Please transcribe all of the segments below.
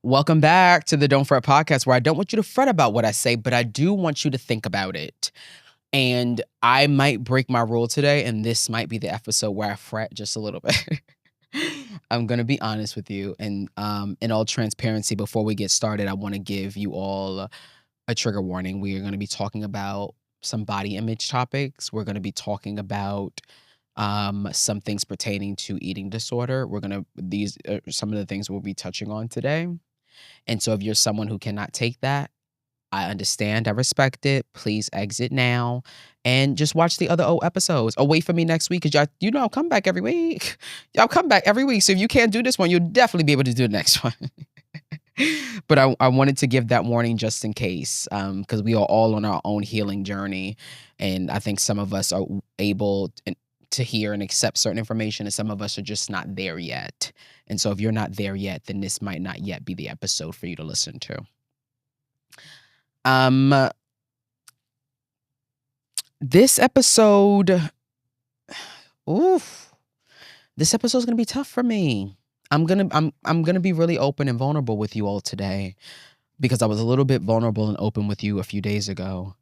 Welcome back to the Don't Fret podcast, where I don't want you to fret about what I say, but I do want you to think about it. And I might break my rule today, and this might be the episode where I fret just a little bit. I'm gonna be honest with you, and in all transparency, before we get started, I want to give you all a trigger warning. We are going to be talking about some body image topics. We're going to be talking about some things pertaining to eating disorder. These are some of the things we'll be touching on today. And so if you're someone who cannot take that, I understand. I respect it. Please exit now and just watch the other old episodes. Or wait for me next week, because y'all, I'll come back every week. Y'all come back every week. So if you can't do this one, you'll definitely be able to do the next one. But I wanted to give that warning just in case, because we are all on our own healing journey. And I think some of us are able to hear and accept certain information, and some of us are just not there yet. And so if you're not there yet, then this might not yet be the episode for you to listen to. This episode, this episode is gonna be tough for me. I'm gonna be really open and vulnerable with you all today, because I was a little bit vulnerable and open with you a few days ago.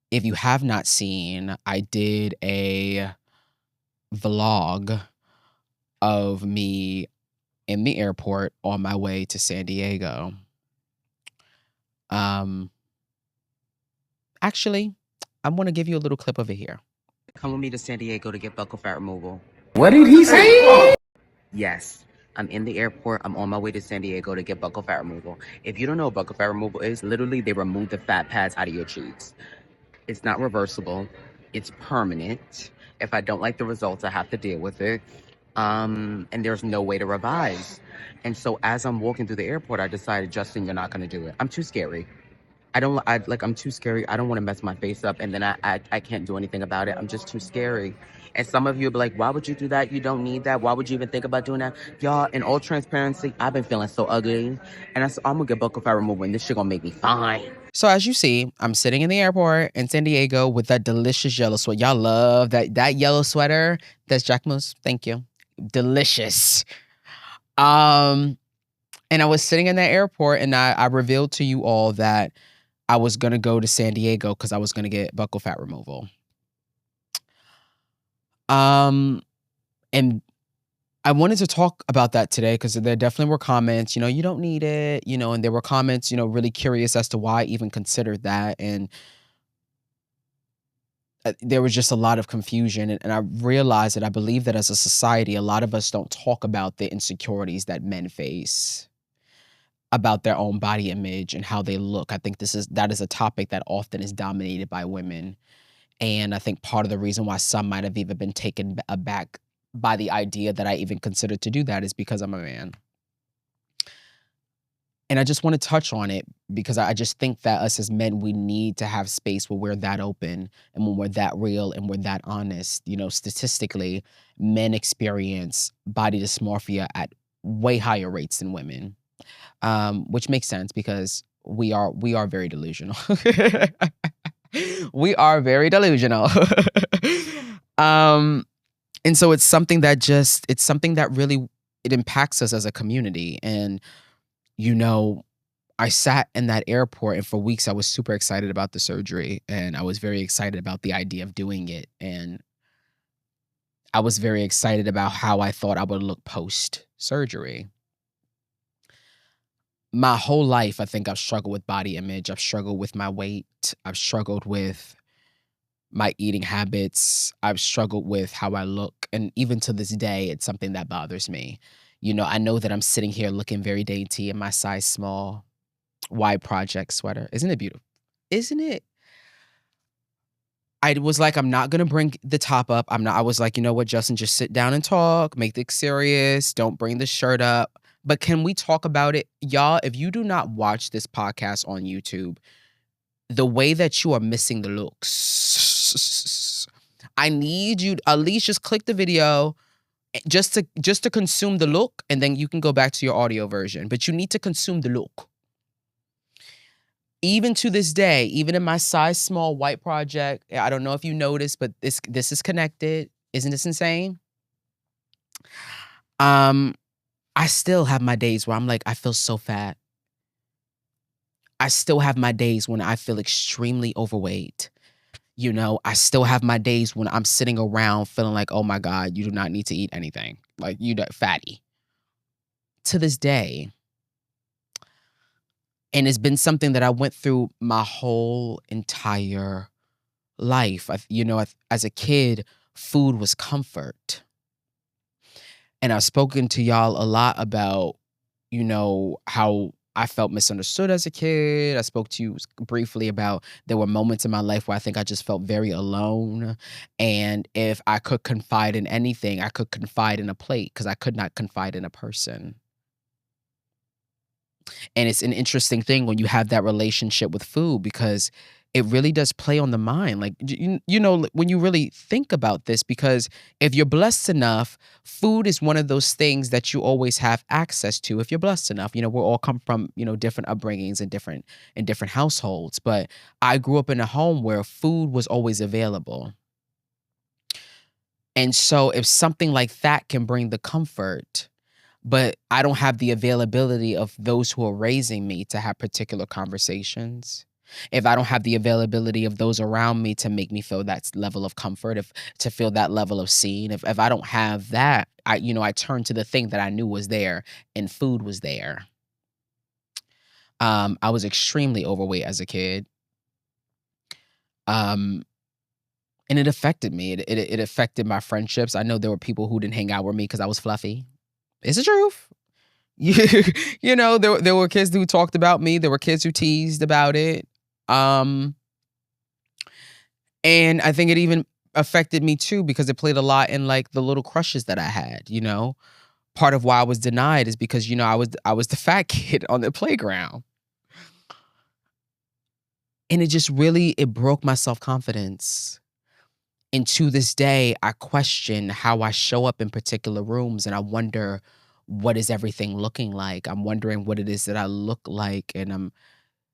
If you have not seen, I did a vlog of me in the airport on my way to San Diego. Actually, I want to give you a little clip of it here. Come with me to San Diego to get buccal fat removal. What did he say? Yes, I'm in the airport. I'm on my way to San Diego to get buccal fat removal. If you don't know what buccal fat removal is, literally they remove the fat pads out of your cheeks. It's not reversible. It's permanent. If I don't like the results, I have to deal with it. And there's no way to revise. And so as I'm walking through the airport, I decided, Justin, you're not going to do it. I'm too scary. I'm too scary. I don't want to mess my face up, and then I can't do anything about it. I'm just too scary. And some of you will be like, why would you do that? You don't need that. Why would you even think about doing that? Y'all, in all transparency, I've been feeling so ugly. And I'm going to get buccal fat removal, and this shit going to make me fine. So as you see, I'm sitting in the airport in San Diego with that delicious yellow sweater. Y'all love that yellow sweater. That's Jacquemus. Thank you. Delicious. And I was sitting in that airport, and I revealed to you all that I was going to go to San Diego because I was going to get buccal fat removal. And I wanted to talk about that today because there definitely were comments, you don't need it, and there were comments, really curious as to why I even considered that. And there was just a lot of confusion. And I realized that I believe that as a society, a lot of us don't talk about the insecurities that men face about their own body image and how they look. I think that is a topic that often is dominated by women. And I think part of the reason why some might have even been taken aback by the idea that I even considered to do that is because I'm a man. And I just want to touch on it because I just think that us as men, we need to have space where we're that open and when we're that real and we're that honest. Statistically, men experience body dysmorphia at way higher rates than women. Which makes sense because we are very delusional. We are very delusional. And so it's something that really, it impacts us as a community. And, I sat in that airport, and for weeks I was super excited about the surgery, and I was very excited about the idea of doing it. And I was very excited about how I thought I would look post-surgery. My whole life, I think I've struggled with body image. I've struggled with my weight. I've struggled with my eating habits. I've struggled with how I look. And even to this day, it's something that bothers me. I know that I'm sitting here looking very dainty in my size small, wide project sweater. Isn't it beautiful? Isn't it? I was like, I'm not going to bring the top up. I was like, you know what, Justin, just sit down and talk. Make this serious. Don't bring the shirt up. But can we talk about it? Y'all, if you do not watch this podcast on YouTube, the way that you are missing the looks, I need you to at least just click the video just to consume the look, and then you can go back to your audio version. But you need to consume the look. Even to this day, even in my size small white project, I don't know if you noticed, but this is connected. Isn't this insane? I still have my days where I'm like, I feel so fat. I still have my days when I feel extremely overweight. I still have my days when I'm sitting around feeling like, oh my God, you do not need to eat anything. Like you fatty. To this day. And it's been something that I went through my whole entire life. As a kid, food was comfort. And I've spoken to y'all a lot about, how I felt misunderstood as a kid. I spoke to you briefly about there were moments in my life where I think I just felt very alone. And if I could confide in anything, I could confide in a plate because I could not confide in a person. And it's an interesting thing when you have that relationship with food because it really does play on the mind. Like, when you really think about this, because if you're blessed enough, food is one of those things that you always have access to if you're blessed enough. We're all come from, different upbringings and different households. But I grew up in a home where food was always available. And so if something like that can bring the comfort, but I don't have the availability of those who are raising me to have particular conversations. If I don't have the availability of those around me to make me feel that level of comfort, if to feel that level of seen, if I don't have that, I turn to the thing that I knew was there, and food was there. I was extremely overweight as a kid. And it affected me. It affected my friendships. I know there were people who didn't hang out with me because I was fluffy. It's the truth. There were kids who talked about me. There were kids who teased about it. And I think it even affected me too because it played a lot in like the little crushes that I had, Part of why I was denied is because, I was the fat kid on the playground. And it broke my self-confidence. And to this day, I question how I show up in particular rooms and I wonder, what is everything looking like? I'm wondering what it is that I look like, and I'm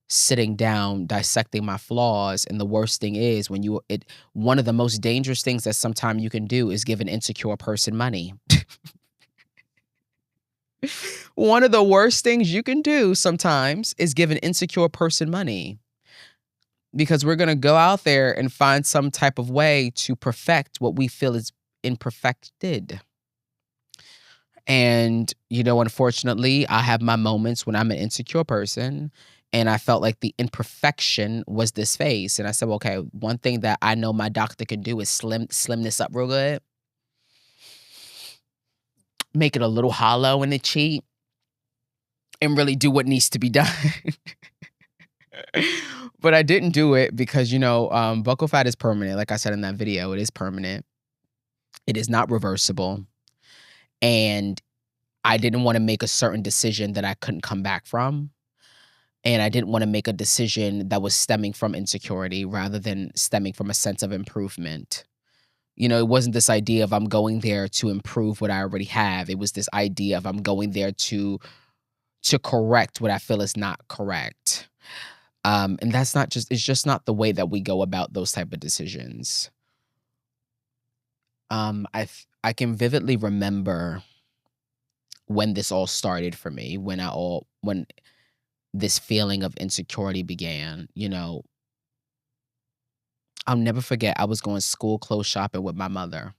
sitting down dissecting my flaws. And the worst thing is one of the most dangerous things that sometimes you can do is give an insecure person money. One of the worst things you can do sometimes is give an insecure person money. Because we're going to go out there and find some type of way to perfect what we feel is imperfected. And, unfortunately, I have my moments when I'm an insecure person and I felt like the imperfection was this face. And I said, well, okay, one thing that I know my doctor can do is slim this up real good. Make it a little hollow in the cheek and really do what needs to be done. But I didn't do it because, buccal fat is permanent. Like I said in that video, it is permanent. It is not reversible. And I didn't want to make a certain decision that I couldn't come back from. And I didn't want to make a decision that was stemming from insecurity rather than stemming from a sense of improvement. It wasn't this idea of I'm going there to improve what I already have. It was this idea of I'm going there to correct what I feel is not correct. And it's just not the way that we go about those type of decisions. I can vividly remember when this all started for me, when this feeling of insecurity began. I'll never forget, I was going school clothes shopping with my mother.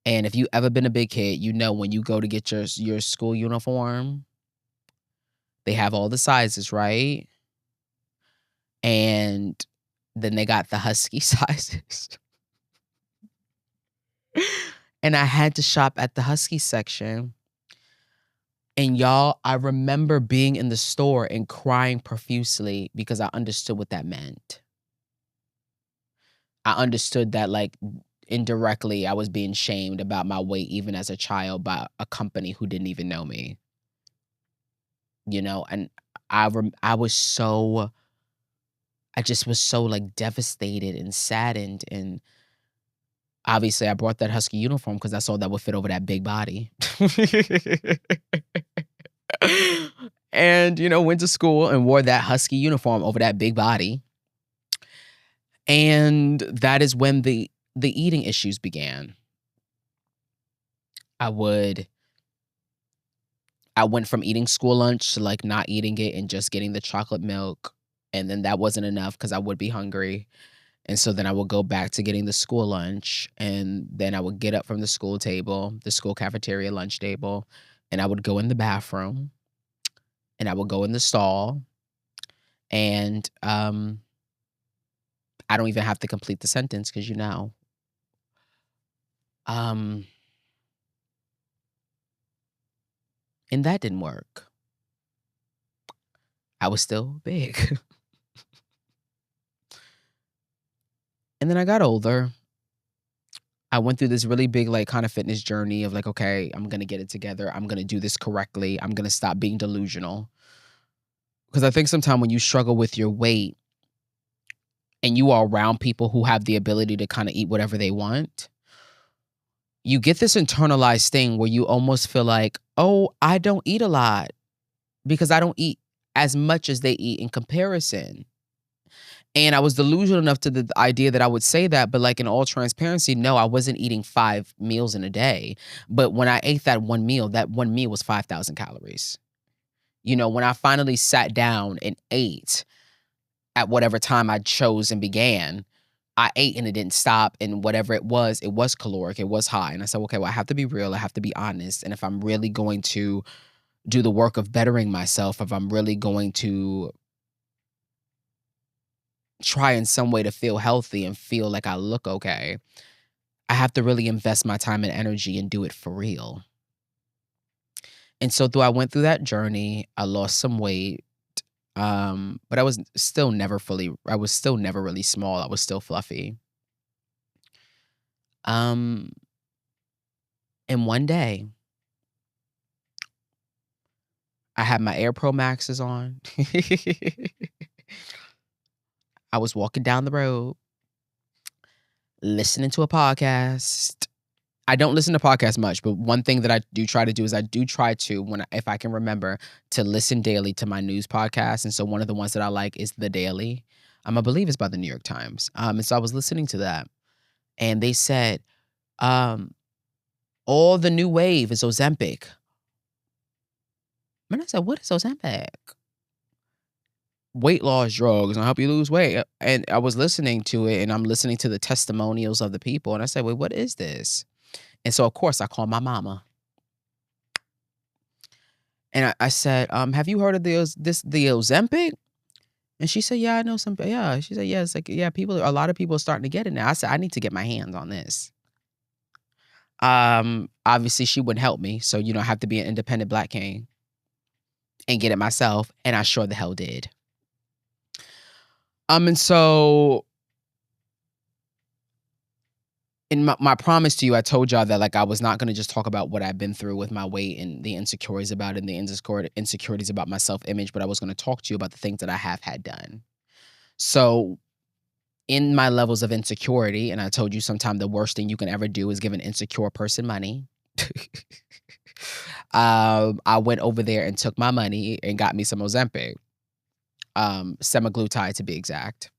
And if you ever been a big kid, when you go to get your school uniform, they have all the sizes, right? And then they got the husky sizes. And I had to shop at the husky section. And y'all, I remember being in the store and crying profusely because I understood what that meant. I understood that, like, indirectly, I was being shamed about my weight even as a child by a company who didn't even know me. And I just was so, like, devastated and saddened. And obviously, I brought that husky uniform because I saw that would fit over that big body. And, went to school and wore that husky uniform over that big body. And that is when the eating issues began. I went from eating school lunch to, like, not eating it and just getting the chocolate milk, and then that wasn't enough because I would be hungry, and so then I would go back to getting the school lunch, and then I would get up from the school table, the school cafeteria lunch table, and I would go in the bathroom, and I would go in the stall, and, I don't even have to complete the sentence because um, and that didn't work. I was still big. And then I got older. I went through this really big, like, kind of fitness journey of like, okay, I'm gonna get it together. I'm gonna do this correctly. I'm gonna stop being delusional. Because I think sometimes when you struggle with your weight and you are around people who have the ability to kind of eat whatever they want, you get this internalized thing where you almost feel like, oh, I don't eat a lot because I don't eat as much as they eat in comparison. And I was delusional enough to the idea that I would say that, but like in all transparency, no, I wasn't eating 5 meals in a day. But when I ate that one meal was 5,000 calories. When I finally sat down and ate at whatever time I chose and began, I ate and it didn't stop. And whatever it was caloric, it was high. And I said, okay, well, I have to be real. I have to be honest. And if I'm really going to do the work of bettering myself, if I'm really going to try in some way to feel healthy and feel like I look okay, I have to really invest my time and energy and do it for real. And so I went through that journey. I lost some weight. But I was still never really small. I was still fluffy. Um, and one day I had my Air Pro Maxes on. I was walking down the road, listening to a podcast. I don't listen to podcasts much, but one thing that I do try to do is I do try to, if I can remember, to listen daily to my news podcast. And so one of the ones that I like is The Daily. I believe it's by the New York Times. And so I was listening to that, and they said, um, all the new wave is Ozempic. And I said, what is Ozempic? Weight loss drugs and help you lose weight. And I was listening to it, and I'm listening to the testimonials of the people. And I said, wait, what is this? And so, of course, I called my mama. And I said, have you heard of the Ozempic? And she said, yeah, I know some. Yeah. She said, yeah, it's like, yeah, a lot of people are starting to get it now. I said, I need to get my hands on this. Obviously she wouldn't help me. So, I have to be an independent Black king and get it myself. And I sure the hell did. And so in my promise to you, I told y'all that like I was not going to just talk about what I've been through with my weight and the insecurities about it and the insecurities about my self-image, but I was going to talk to you about the things that I have had done. So in my levels of insecurity, and I told you sometime the worst thing you can ever do is give an insecure person money. I went over there and took my money and got me some Ozempic, semaglutide to be exact.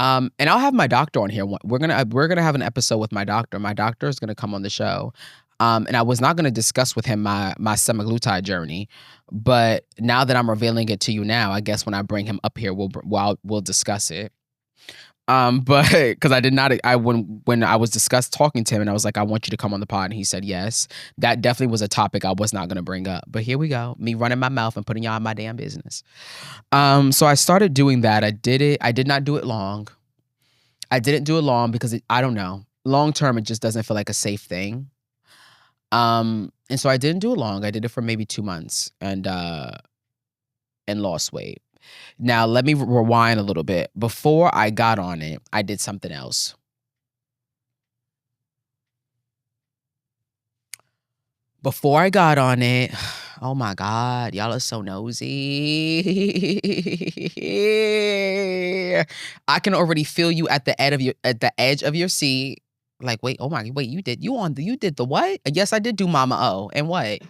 And I'll have my doctor on here. We're gonna have an episode with my doctor. My doctor is gonna come on the show. And I was not gonna discuss with him my semaglutide journey, but now that I'm revealing it to you now, I guess when I bring him up here, we'll discuss it. But because I did not, when I was talking to him, and I was like, I want you to come on the pod, and he said yes. That definitely was a topic I was not gonna bring up. But here we go, me running my mouth and putting y'all in my damn business. So I started doing that. I did it. I did not do it long. I didn't do it long because I don't know. Long term, it just doesn't feel like a safe thing. And so I didn't do it long. I did it for maybe 2 months and lost weight. Now let me rewind a little bit. Before I got on it, I did something else. Before I got on it, oh my God, y'all are so nosy. I can already feel you at the edge of your seat. Like, wait, you did the what? Yes, I did do Mama O. And what?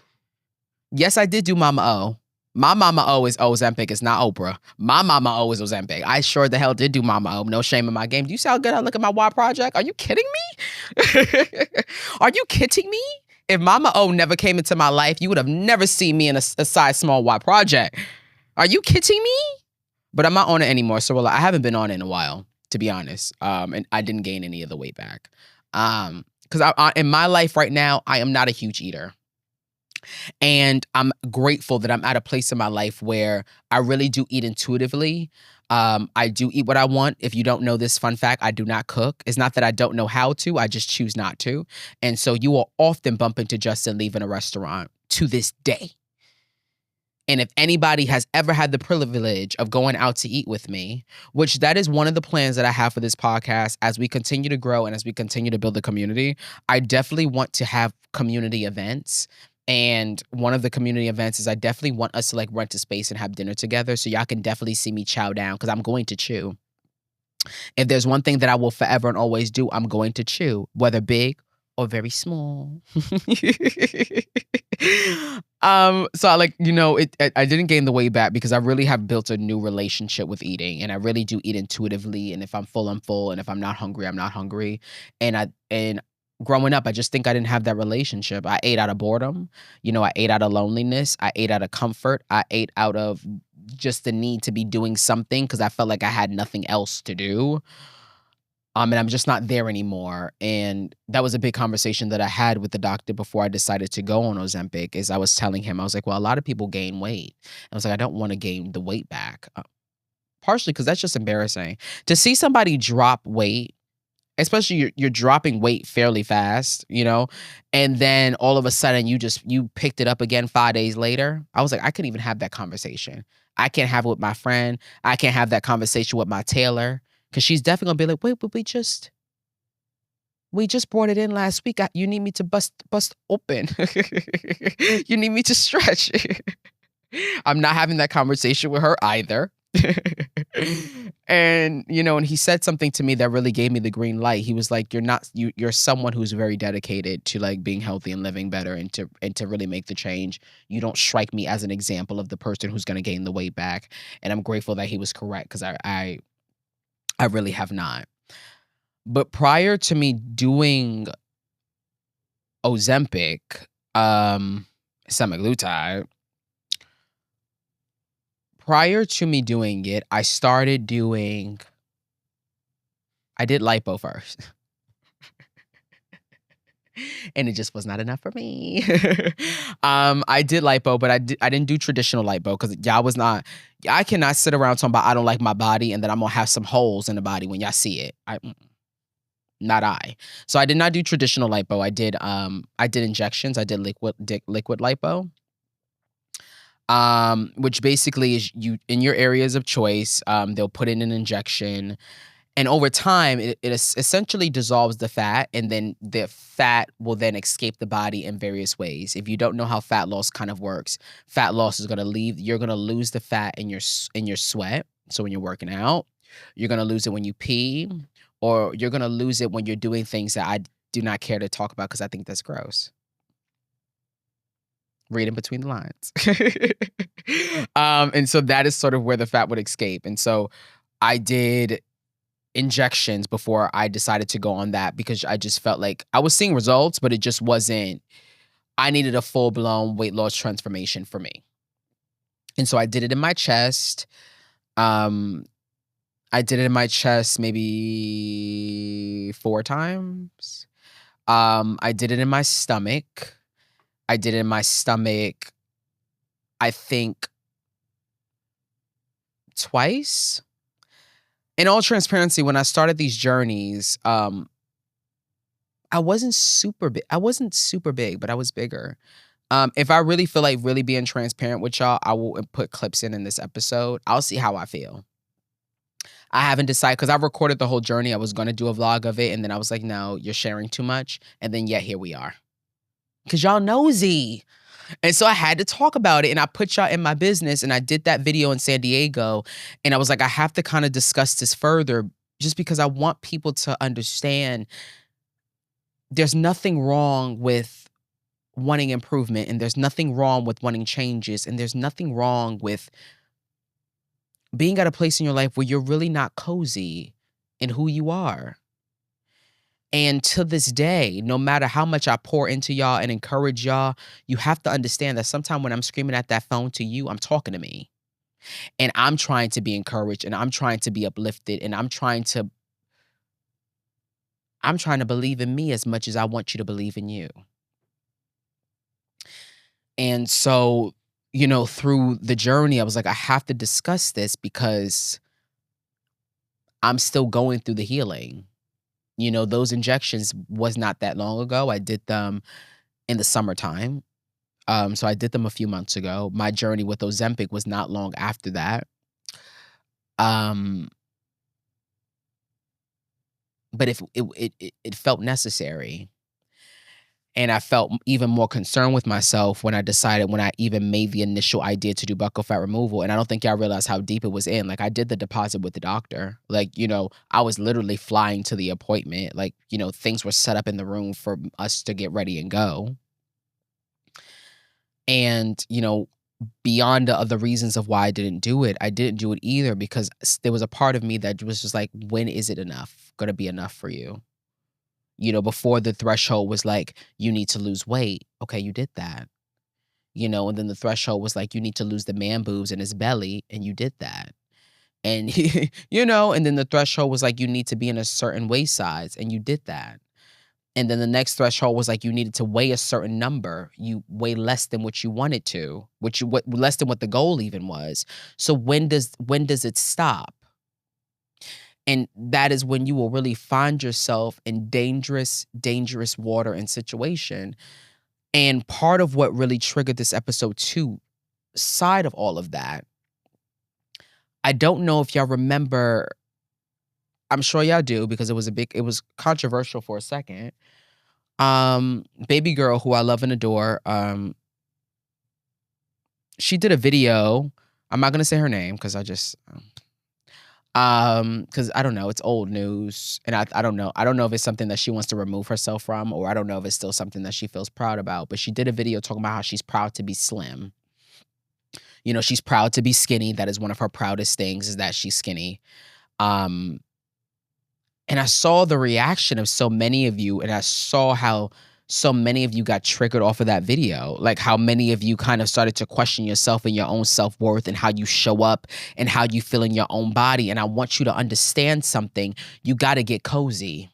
Yes, I did do Mama O. My mama always Ozempic. It's not Oprah. My mama always Ozempic. I sure the hell did do mama O. No shame in my game. Do you see how good I look at my Y project? Are you kidding me? Are you kidding me? If Mama O never came into my life, you would have never seen me in a size small Y project. Are you kidding me? But I'm not on it anymore. So I haven't been on it in a while, to be honest. And I didn't gain any of the weight back. Because in my life right now, I am not a huge eater. And I'm grateful that I'm at a place in my life where I really do eat intuitively. I do eat what I want. If you don't know this fun fact, I do not cook. It's not that I don't know how to, I just choose not to. And so you will often bump into Justin leaving a restaurant to this day. And if anybody has ever had the privilege of going out to eat with me, which that is one of the plans that I have for this podcast as we continue to grow and as we continue to build the community, I definitely want to have community events. And one of the community events is I definitely want us to like rent a space and have dinner together. So y'all can definitely see me chow down because I'm going to chew. If there's one thing that I will forever and always do, I'm going to chew, whether big or very small. So I like, I didn't gain the weight back because I really have built a new relationship with eating, and I really do eat intuitively. And if I'm full, I'm full. And if I'm not hungry, I'm not hungry. And growing up, I just think I didn't have that relationship. I ate out of boredom. I ate out of loneliness. I ate out of comfort. I ate out of just the need to be doing something because I felt like I had nothing else to do. And I'm just not there anymore. And that was a big conversation that I had with the doctor before I decided to go on Ozempic. Is I was telling him, I was like, well, a lot of people gain weight. I was like, I don't want to gain the weight back. Partially because that's just embarrassing. To see somebody drop weight, especially you're dropping weight fairly fast, and then all of a sudden you picked it up again 5 days later. I was like, I couldn't even have that conversation. I can't have it with my friend. I can't have that conversation with my tailor. Because she's definitely gonna be like, wait, but we just brought it in last week. You need me to bust open. You need me to stretch. I'm not having that conversation with her either. And and he said something to me that really gave me the green light. He was like, you're someone who's very dedicated to like being healthy and living better and to really make the change. You don't strike me as an example of the person who's gonna gain the weight back. And I'm grateful that he was correct because I really have not. But prior to me doing Ozempic, semaglutide, prior to me doing it, I did lipo first. And it just was not enough for me. I did lipo, but I didn't do traditional lipo because I cannot sit around talking about I don't like my body and then I'm gonna have some holes in the body when y'all see it. Not I. So I did not do traditional lipo. I did injections. I did liquid lipo. Which basically is you in your areas of choice, they'll put in an injection. And over time, it essentially dissolves the fat, and then the fat will then escape the body in various ways. If you don't know how fat loss kind of works, fat loss is going to leave. You're going to lose the fat in your sweat. So when you're working out, you're going to lose it when you pee, or you're going to lose it when you're doing things that I do not care to talk about because I think that's gross. Reading between the lines. And so that is sort of where the fat would escape. And so I did injections before I decided to go on that because I just felt like I was seeing results, but it just wasn't, I needed a full-blown weight loss transformation for me. And so I did it in my chest. I did it in my chest maybe 4 times. I did it in my stomach. I did it in my stomach, I think, twice. In all transparency, when I started these journeys, I wasn't super big. But I was bigger. If I really feel like really being transparent with y'all, I will put clips in this episode. I'll see how I feel. I haven't decided because I recorded the whole journey. I was going to do a vlog of it. And then I was like, no, you're sharing too much. And then, yeah, here we are. Because y'all nosy. And so I had to talk about it, and I put y'all in my business, and I did that video in San Diego, and I was like, I have to kind of discuss this further just because I want people to understand there's nothing wrong with wanting improvement, and there's nothing wrong with wanting changes, and there's nothing wrong with being at a place in your life where you're really not cozy in who you are. And to this day, no matter how much I pour into y'all and encourage y'all, you have to understand that sometimes when I'm screaming at that phone to you, I'm talking to me. And I'm trying to be encouraged, and I'm trying to be uplifted, and I'm trying to believe in me as much as I want you to believe in you. And so, through the journey, I was like, I have to discuss this because I'm still going through the healing. Those injections was not that long ago. I did them in the summertime. So I did them a few months ago. My journey with Ozempic was not long after that. Um, but if it felt necessary. And I felt even more concerned with myself when I even made the initial idea to do buccal fat removal. And I don't think y'all realize how deep it was in. Like, I did the deposit with the doctor. Like, I was literally flying to the appointment. Like, things were set up in the room for us to get ready and go. And, beyond the other reasons of why I didn't do it either because there was a part of me that was just like, when is it going to be enough for you? Before the threshold was like, you need to lose weight. Okay, you did that. And then the threshold was like, you need to lose the man boobs and his belly, and you did that. And, and then the threshold was like, you need to be in a certain waist size, and you did that. And then the next threshold was like, you needed to weigh a certain number. You weigh less than what you wanted to, less than what the goal even was. So when does it stop? And that is when you will really find yourself in dangerous, dangerous water and situation. And part of what really triggered this episode 2 side of all of that, I don't know if y'all remember, I'm sure y'all do because it was controversial for a second. Baby girl who I love and adore, she did a video. I'm not gonna say her name because because I don't know, it's old news, and I don't know. I don't know if it's something that she wants to remove herself from, or I don't know if it's still something that she feels proud about. But she did a video talking about how she's proud to be slim. She's proud to be skinny. That is one of her proudest things, is that she's skinny. Um, and I saw the reaction of so many of you, and I saw how so many of you got triggered off of that video. Like how many of you kind of started to question yourself and your own self-worth and how you show up and how you feel in your own body. And I want you to understand something. You got to get cozy.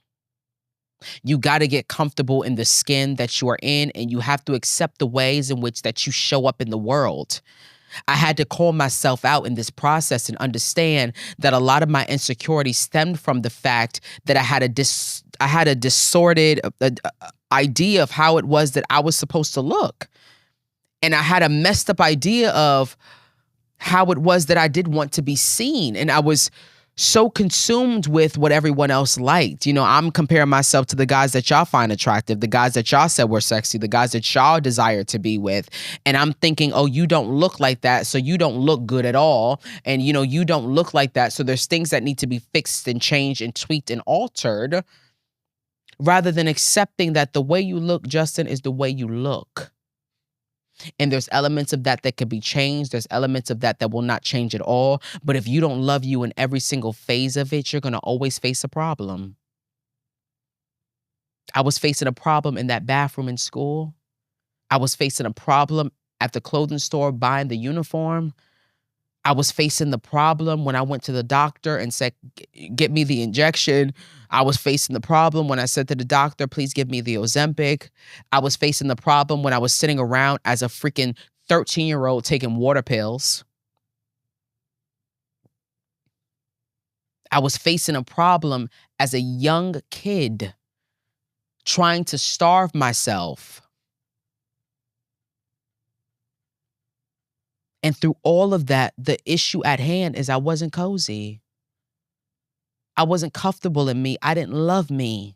You got to get comfortable in the skin that you are in, and you have to accept the ways in which that you show up in the world. I had to call myself out in this process and understand that a lot of my insecurities stemmed from the fact that I had a distorted idea of how it was that I was supposed to look. And I had a messed up idea of how it was that I did want to be seen. And I was so consumed with what everyone else liked. I'm comparing myself to the guys that y'all find attractive, the guys that y'all said were sexy, the guys that y'all desire to be with. And I'm thinking, oh, you don't look like that, so you don't look good at all. And, you don't look like that, so there's things that need to be fixed and changed and tweaked and altered, rather than accepting that the way you look, Justin, is the way you look. And there's elements of that that could be changed. There's elements of that that will not change at all. But if you don't love you in every single phase of it, you're going to always face a problem. I was facing a problem in that bathroom in school. I was facing a problem at the clothing store buying the uniform. I was facing the problem when I went to the doctor and said, get me the injection. I was facing the problem when I said to the doctor, please give me the Ozempic. I was facing the problem when I was sitting around as a freaking 13-year-old taking water pills. I was facing a problem as a young kid trying to starve myself. And through all of that, the issue at hand is I wasn't cozy. I wasn't comfortable in me. I didn't love me.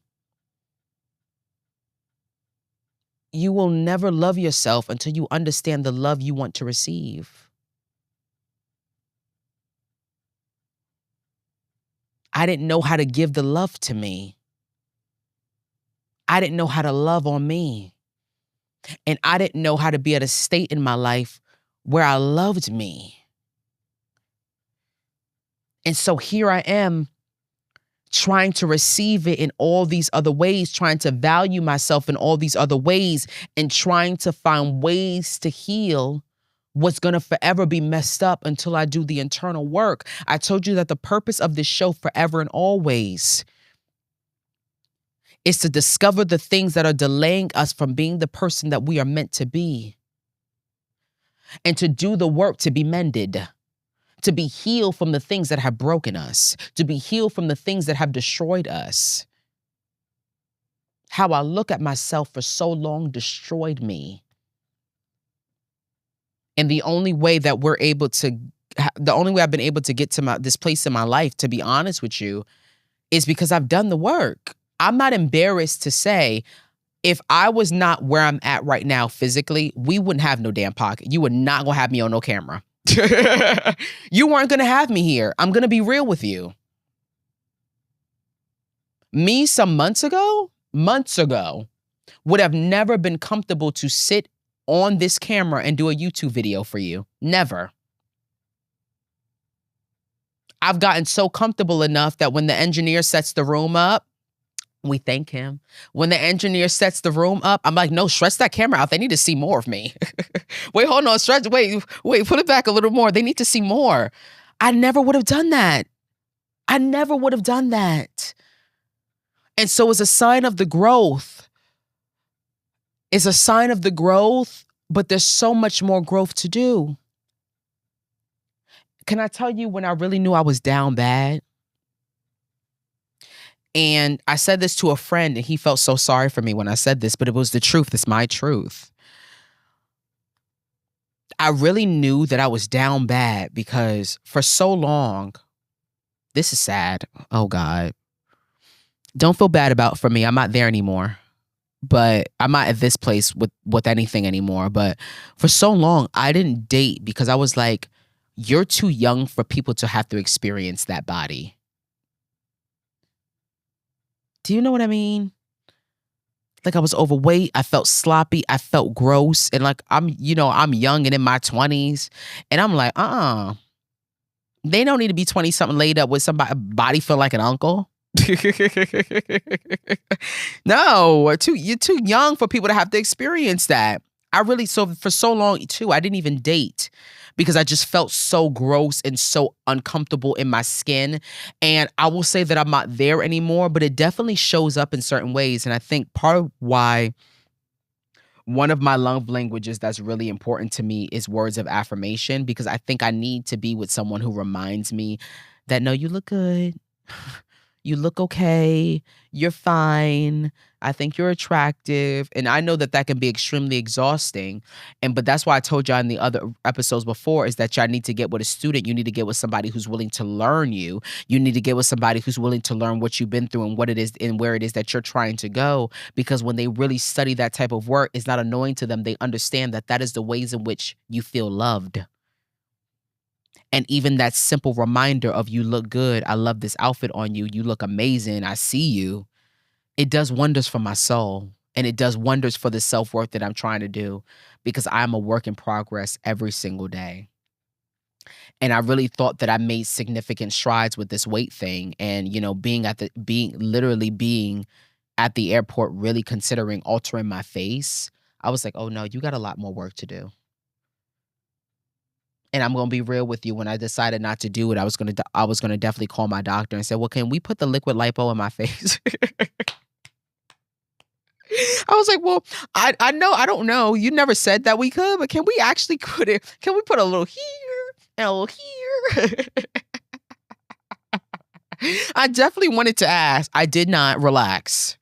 You will never love yourself until you understand the love you want to receive. I didn't know how to give the love to me. I didn't know how to love on me. And I didn't know how to be at a state in my life where I loved me. And so here I am trying to receive it in all these other ways, trying to value myself in all these other ways, and trying to find ways to heal what's going to forever be messed up until I do the internal work. I told you that the purpose of this show, Forever and Always, is to discover the things that are delaying us from being the person that we are meant to be, and to do the work to be mended, to be healed from the things that have broken us, to be healed from the things that have destroyed us. How I look at myself for so long destroyed me. And the only way that the only way I've been able to get to this place in my life, to be honest with you, is because I've done the work. I'm not embarrassed to say, if I was not where I'm at right now physically, we wouldn't have no damn pocket. You were not gonna have me on no camera. You weren't gonna have me here. I'm gonna be real with you. Me some months ago, would have never been comfortable to sit on this camera and do a YouTube video for you. Never. I've gotten so comfortable enough that when the engineer sets the room up, we thank him. When the engineer sets the room up, I'm like, no, stretch that camera out. They need to see more of me. Wait, hold on, wait, put it back a little more. They need to see more. I never would have done that. And so it's a sign of the growth. It's a sign of the growth, but there's so much more growth to do. Can I tell you when I really knew I was down bad? And I said this to a friend, and he felt so sorry for me when I said this, but it was the truth. It's my truth. I really knew that I was down bad because for so long, this is sad. Oh God. Don't feel bad for me. I'm not there anymore. But I'm not at this place with anything anymore. But for so long, I didn't date because I was like, you're too young for people to have to experience that body. Do you know what I mean? Like I was overweight. I felt sloppy. I felt gross. And like I'm young and in my 20s. And I'm like, they don't need to be 20 something laid up with somebody body feel like an uncle. No, you're too young for people to have to experience that. So for so long too, I didn't even date because I just felt so gross and so uncomfortable in my skin. And I will say that I'm not there anymore, but it definitely shows up in certain ways. And I think part of why one of my love languages that's really important to me is words of affirmation, because I think I need to be with someone who reminds me that, no, you look good. You look okay. You're fine. I think you're attractive. And I know that can be extremely exhausting. But that's why I told y'all in the other episodes before is that y'all need to get with a student. You need to get with somebody who's willing to learn you. You need to get with somebody who's willing to learn what you've been through and what it is and where it is that you're trying to go. Because when they really study that type of work, it's not annoying to them. They understand that is the ways in which you feel loved. And even that simple reminder of you look good, I love this outfit on you, you look amazing, I see you, it does wonders for my soul. And it does wonders for the self-worth that I'm trying to do, because I'm a work in progress every single day. And I really thought that I made significant strides with this weight thing. And, being at the airport, really considering altering my face, I was like, oh no, you got a lot more work to do. And I'm going to be real with you. When I decided not to do it, I was going to definitely call my doctor and say, well, can we put the liquid lipo in my face? I was like, well, I don't know. You never said that we could, but can we actually put a little here and a little here? I definitely wanted to ask. I did not. Relax.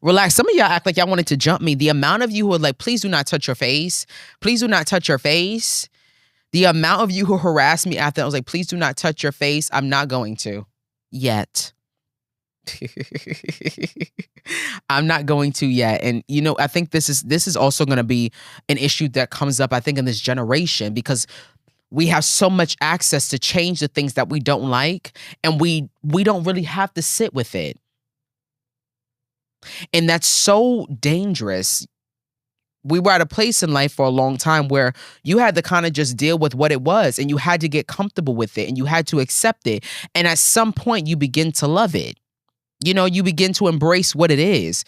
Some of y'all act like y'all wanted to jump me. The amount of you who are like, please do not touch your face. Please do not touch your face. The amount of you who harassed me after, I was like, please do not touch your face. I'm not going to yet. I'm not going to yet. And, I think this is also going to be an issue that comes up, I think, in this generation, because we have so much access to change the things that we don't like. And we don't really have to sit with it. And that's so dangerous. We were at a place in life for a long time where you had to kind of just deal with what it was, and you had to get comfortable with it, and you had to accept it. And at some point you begin to love it. You begin to embrace what it is.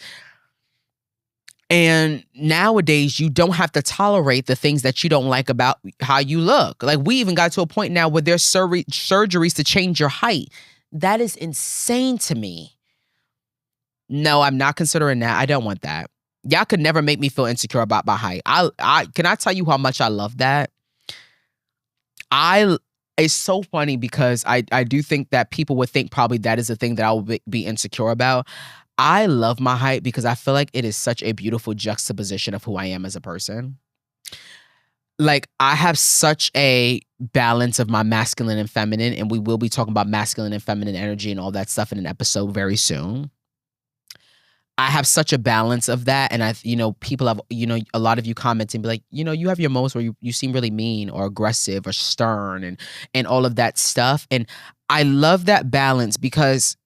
And nowadays you don't have to tolerate the things that you don't like about how you look. Like, we even got to a point now where there's surgeries to change your height. That is insane to me. No, I'm not considering that. I don't want that. Y'all could never make me feel insecure about my height. I can I tell you how much I love that? It's so funny because I do think that people would think probably that is the thing that I would be insecure about. I love my height because I feel like it is such a beautiful juxtaposition of who I am as a person. Like, I have such a balance of my masculine and feminine, and we will be talking about masculine and feminine energy and all that stuff in an episode very soon. I have such a balance of that. And people have, a lot of you comment and be like, you have your moments where you seem really mean or aggressive or stern and all of that stuff. And I love that balance because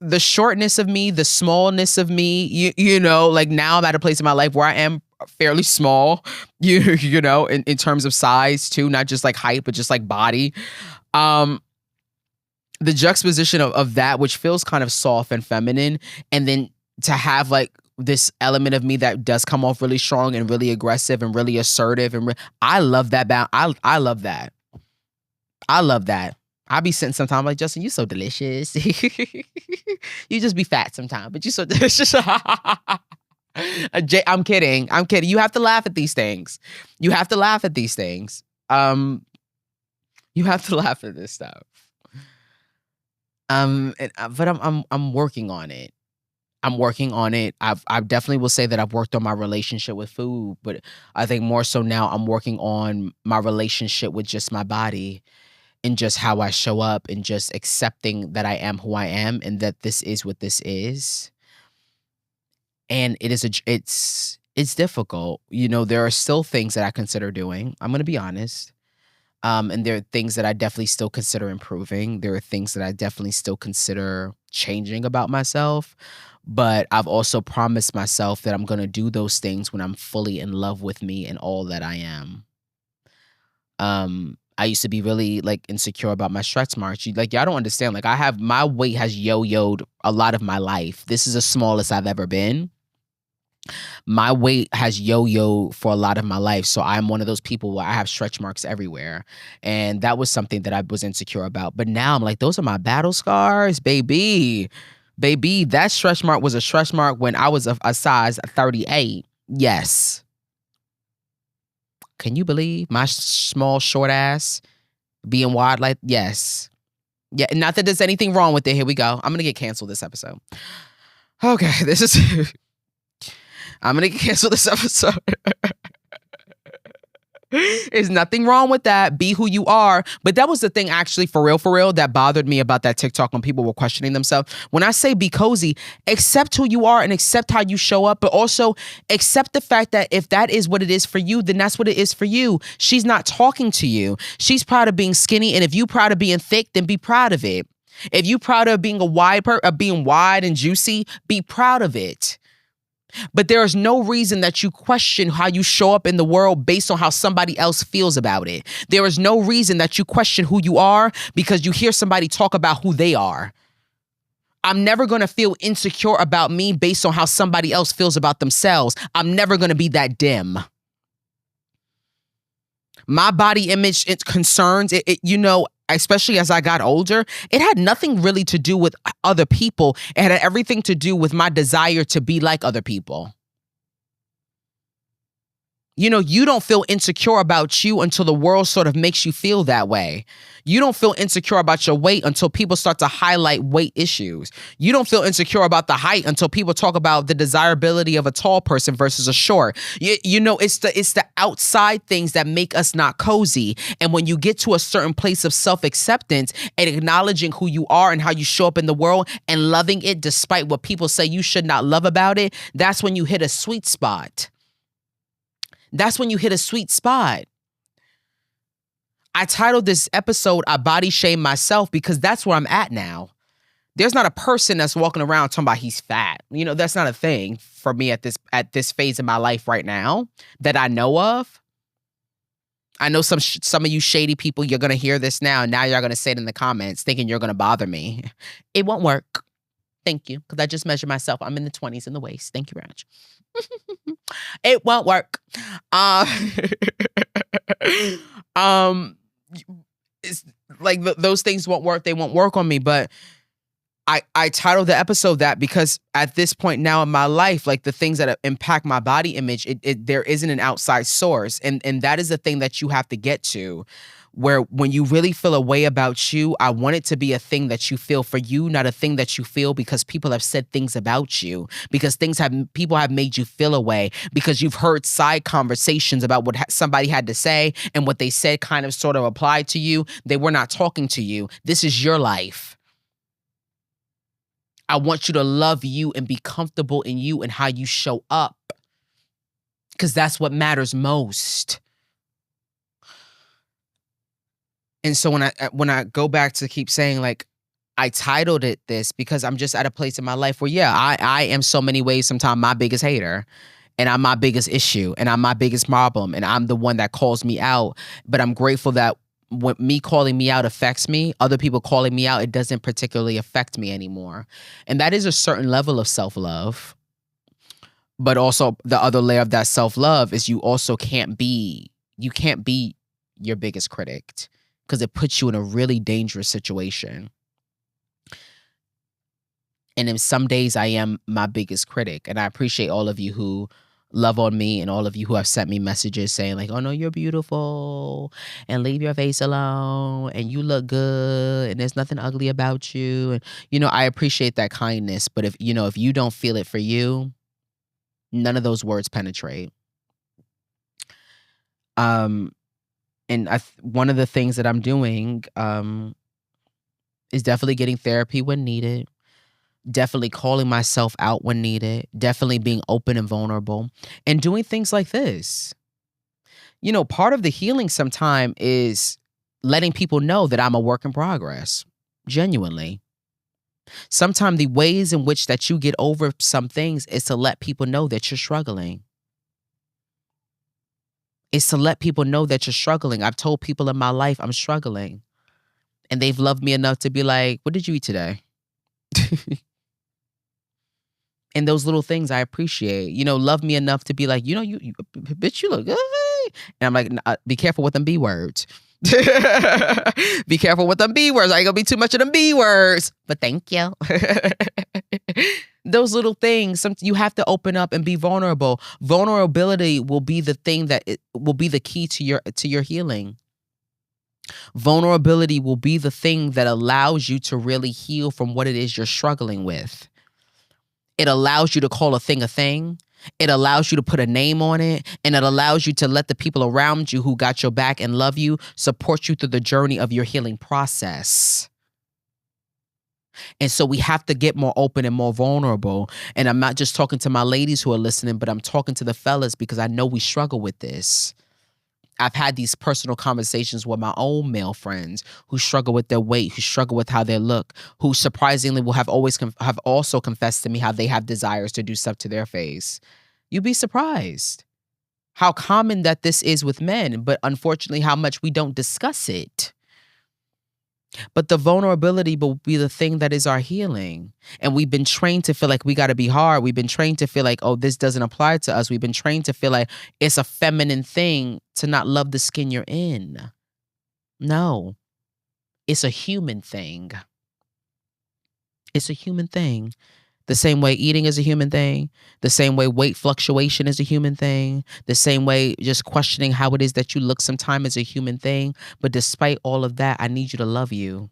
the shortness of me, the smallness of me, like now I'm at a place in my life where I am fairly small, in terms of size too, not just like height, but just like body. The juxtaposition of that, which feels kind of soft and feminine, and then to have like this element of me that does come off really strong and really aggressive and really assertive. And I love that. I love that. I love that. I be sitting sometimes like, Justin, you so delicious. You just be fat sometimes, but you so delicious. I'm kidding. You have to laugh at these things. You have to laugh at these things. You have to laugh at this stuff. But I'm working on it. I'm working on it. I definitely will say that I've worked on my relationship with food, but I think more so now I'm working on my relationship with just my body and just how I show up and just accepting that I am who I am and that this is what this is. And it's difficult. There are still things that I consider doing. I'm going to be honest. And there are things that I definitely still consider improving. There are things that I definitely still consider changing about myself. But I've also promised myself that I'm going to do those things when I'm fully in love with me and all that I am. I used to be really like insecure about my stretch marks. Y'all don't understand. Like, my weight has yo-yoed a lot of my life. This is the smallest I've ever been. My weight has yo-yo for a lot of my life. So I'm one of those people where I have stretch marks everywhere. And that was something that I was insecure about. But now I'm like, those are my battle scars, baby. Baby, that stretch mark was a stretch mark when I was a size 38. Yes. Can you believe my small, short ass being wide like, yes. Yeah, not that there's anything wrong with it. Here we go. I'm going to get canceled this episode. Okay, I'm going to cancel this episode. There's nothing wrong with that. Be who you are. But that was the thing, actually, for real, that bothered me about that TikTok when people were questioning themselves. When I say be cozy, accept who you are and accept how you show up, but also accept the fact that if that is what it is for you, then that's what it is for you. She's not talking to you. She's proud of being skinny. And if you proud of being thick, then be proud of it. If you proud of being being wide and juicy, be proud of it. But there is no reason that you question how you show up in the world based on how somebody else feels about it. There is no reason that you question who you are because you hear somebody talk about who they are. I'm never going to feel insecure about me based on how somebody else feels about themselves. I'm never going to be that dim. My body image concerns, especially as I got older, it had nothing really to do with other people. It had everything to do with my desire to be like other people. You don't feel insecure about you until the world sort of makes you feel that way. You don't feel insecure about your weight until people start to highlight weight issues. You don't feel insecure about the height until people talk about the desirability of a tall person versus a short. It's the outside things that make us not cozy. And when you get to a certain place of self-acceptance and acknowledging who you are and how you show up in the world and loving it despite what people say you should not love about it, that's when you hit a sweet spot. That's when you hit a sweet spot. I titled this episode, I Body Shame Myself, because that's where I'm at now. There's not a person that's walking around talking about he's fat. That's not a thing for me at this phase in my life right now that I know of. I know some of you shady people, you're going to hear this now, and now you're going to say it in the comments thinking you're going to bother me. It won't work. Thank you, because I just measured myself. I'm in the 20s in the waist. Thank you very much. It won't work. It's like those things won't work. They won't work on me, but I titled the episode that because at this point now in my life, like the things that impact my body image, there isn't an outside source. And that is the thing that you have to get to, where when you really feel a way about you, I want it to be a thing that you feel for you, not a thing that you feel because people have said things about you, because people have made you feel a way, because you've heard side conversations about what somebody had to say, and what they said kind of sort of applied to you. They were not talking to you. This is your life. I want you to love you and be comfortable in you and how you show up, because that's what matters most. And so when I go back to keep saying, like, I titled it this because I'm just at a place in my life where, yeah, I am so many ways sometimes my biggest hater, and I'm my biggest issue, and I'm my biggest problem, and I'm the one that calls me out. But I'm grateful that when me calling me out affects me, other people calling me out, it doesn't particularly affect me anymore. And that is a certain level of self-love. But also the other layer of that self-love is you can't be your biggest critic, because it puts you in a really dangerous situation. And in some days I am my biggest critic. And I appreciate all of you who love on me, and all of you who have sent me messages saying like, oh no, you're beautiful, and leave your face alone, and you look good, and there's nothing ugly about you. And I appreciate that kindness. But if you don't feel it for you, none of those words penetrate. And one of the things that I'm doing is definitely getting therapy when needed. Definitely calling myself out when needed, definitely being open and vulnerable, and doing things like this. Part of the healing sometime is letting people know that I'm a work in progress, genuinely. Sometimes the ways in which that you get over some things is to let people know that you're struggling. It's to let people know that you're struggling. I've told people in my life I'm struggling, and they've loved me enough to be like, what did you eat today? And those little things I appreciate. Love me enough to be like, you bitch, you look good. And I'm like, be careful with them B words. Be careful with them B words. I ain't gonna be too much of them B words. But thank you. Those little things, you have to open up and be vulnerable. Vulnerability will be the thing that will be the key to your healing. Vulnerability will be the thing that allows you to really heal from what it is you're struggling with. It allows you to call a thing a thing. It allows you to put a name on it. And it allows you to let the people around you who got your back and love you support you through the journey of your healing process. And so we have to get more open and more vulnerable. And I'm not just talking to my ladies who are listening, but I'm talking to the fellas, because I know we struggle with this. I've had these personal conversations with my own male friends who struggle with their weight, who struggle with how they look, who surprisingly will have also confessed to me how they have desires to do stuff to their face. You'd be surprised how common that this is with men, but unfortunately how much we don't discuss it. But the vulnerability will be the thing that is our healing. And we've been trained to feel like we got to be hard. We've been trained to feel like, oh, this doesn't apply to us. We've been trained to feel like it's a feminine thing to not love the skin you're in. No, it's a human thing. It's a human thing. The same way eating is a human thing. The same way weight fluctuation is a human thing. The same way just questioning how it is that you look sometimes is a human thing. But despite all of that, I need you to love you.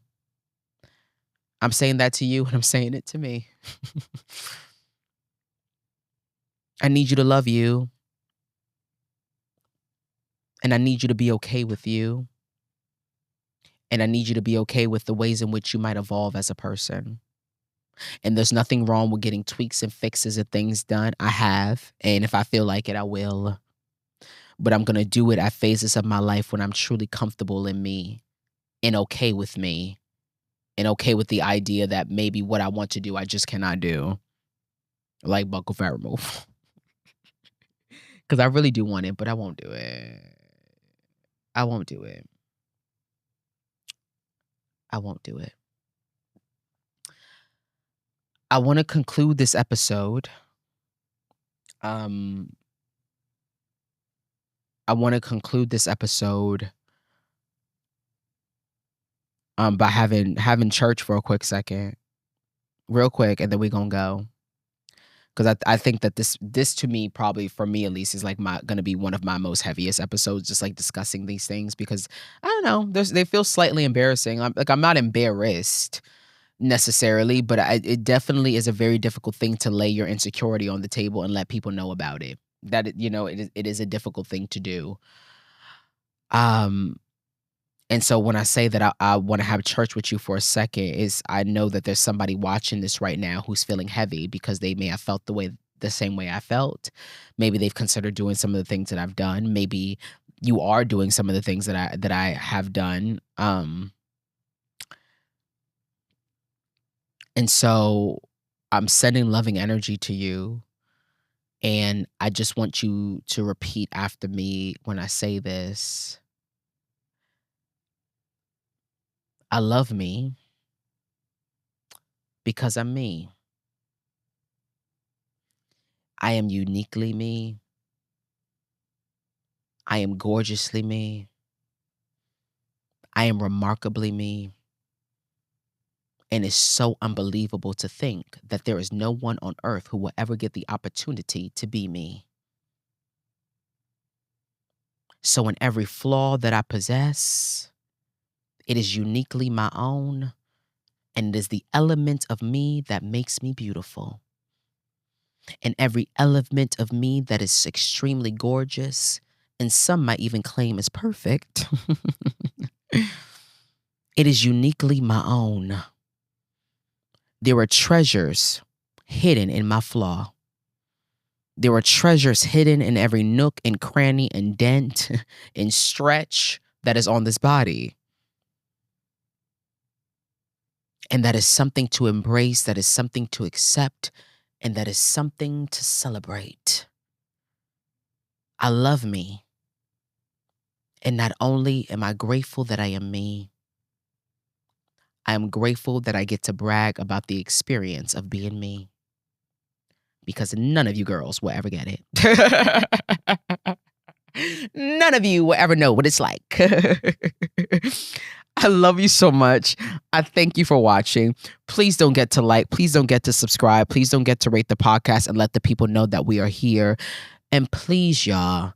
I'm saying that to you, and I'm saying it to me. I need you to love you. And I need you to be okay with you. And I need you to be okay with the ways in which you might evolve as a person. And there's nothing wrong with getting tweaks and fixes and things done. I have. And if I feel like it, I will. But I'm going to do it at phases of my life when I'm truly comfortable in me and okay with me and okay with the idea that maybe what I want to do, I just cannot do. Like buccal fat removal. Because I really do want it, but I won't do it. I won't do it. I won't do it. I want to conclude this episode. I want to conclude this episode by having church for a quick second. Real quick, and then we're gonna go. Because I think that this to me, probably for me at least, is like gonna be one of my most heaviest episodes, just like discussing these things, because I don't know, they feel slightly embarrassing. I'm not embarrassed necessarily, but it definitely is a very difficult thing to lay your insecurity on the table and let people know about it. That it is a difficult thing to do. And so when I say that I want to have church with you for a second, is I know that there's somebody watching this right now who's feeling heavy because they may have felt the same way I felt. Maybe they've considered doing some of the things that I've done. Maybe you are doing some of the things that I have done. And so I'm sending loving energy to you. And I just want you to repeat after me when I say this. I love me because I'm me. I am uniquely me. I am gorgeously me. I am remarkably me. And it's so unbelievable to think that there is no one on earth who will ever get the opportunity to be me. So in every flaw that I possess, it is uniquely my own, and it is the element of me that makes me beautiful. And every element of me that is extremely gorgeous, and some might even claim is perfect, it is uniquely my own. There are treasures hidden in my flaw. There are treasures hidden in every nook and cranny and dent and stretch that is on this body. And that is something to embrace, that is something to accept, and that is something to celebrate. I love me. And not only am I grateful that I am me, I am grateful that I get to brag about the experience of being me. Because none of you girls will ever get it. None of you will ever know what it's like. I love you so much. I thank you for watching. Please don't get to like, please don't get to subscribe, please don't get to rate the podcast and let the people know that we are here. And please, y'all,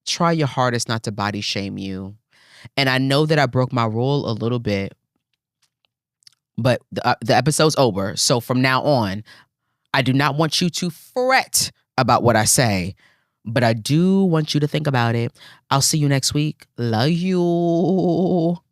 try your hardest not to body shame you. And I know that I broke my rule a little bit, but the episode's over. So from now on, I do not want you to fret about what I say, but I do want you to think about it. I'll see you next week. Love you.